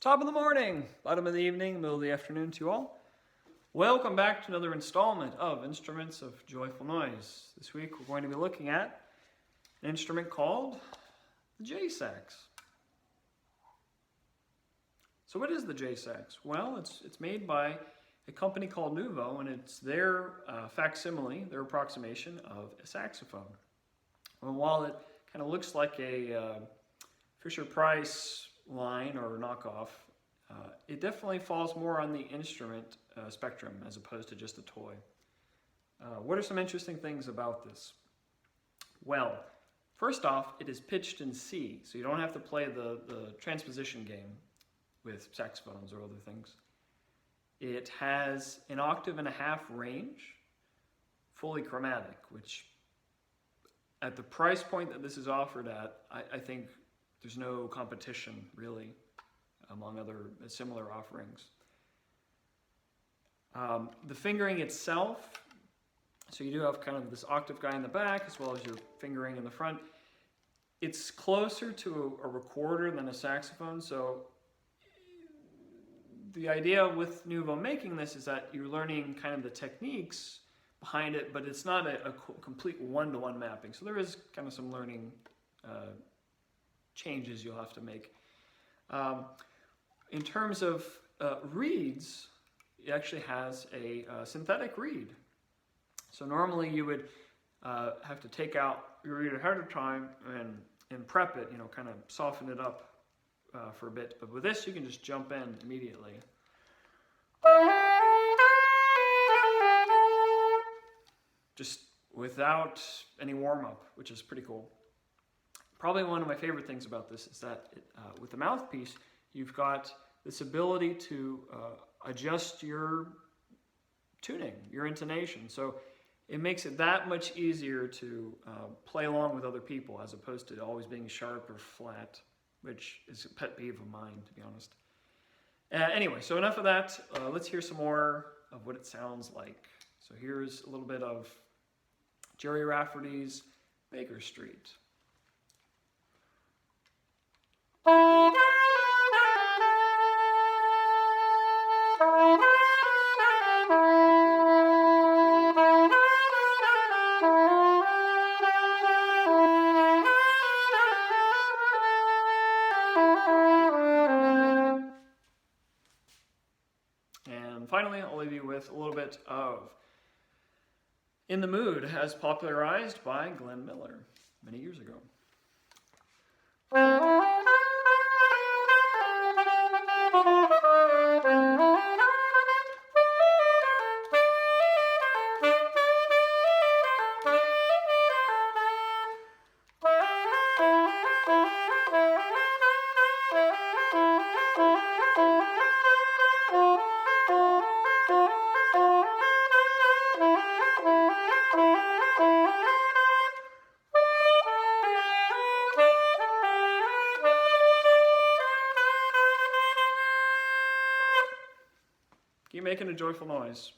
Top of the morning, bottom of the evening, middle of the afternoon to you all. Welcome back to another installment of Instruments of Joyful Noise. This week we're going to be looking at an instrument called the jSax. So what is the jSax? Well, it's made by a company called Nuvo, and it's their facsimile, their approximation of a saxophone. And while it kind of looks like a Fisher-Price line or knockoff, it definitely falls more on the instrument spectrum as opposed to just a toy. What are some interesting things about this? Well, first off, it is pitched in C, so you don't have to play the transposition game with saxophones or other things. It has an octave and a half range, fully chromatic, which at the price point that this is offered at, I think there's no competition really among other similar offerings. The fingering itself, so you do have kind of this octave guy in the back as well as your fingering in the front. It's closer to a recorder than a saxophone, so the idea with Nuvo making this is that you're learning kind of the techniques behind it, but it's not a complete one-to-one mapping. So there is kind of some learning changes you'll have to make. In terms of reeds, it actually has a synthetic reed. So normally you would have to take out your reed ahead of time and prep it, kind of soften it up for a bit. But with this, you can just jump in immediately. Just without any warm-up, which is pretty cool. Probably one of my favorite things about this is that with the mouthpiece, you've got this ability to adjust your tuning, your intonation. So it makes it that much easier to play along with other people as opposed to always being sharp or flat, which is a pet peeve of mine, to be honest. Anyway, so enough of that. Let's hear some more of what it sounds like. So here's a little bit of Jerry Rafferty's Baker Street. And finally, I'll leave you with a little bit of In the Mood, as popularized by Glenn Miller many years ago. Keep making a joyful noise.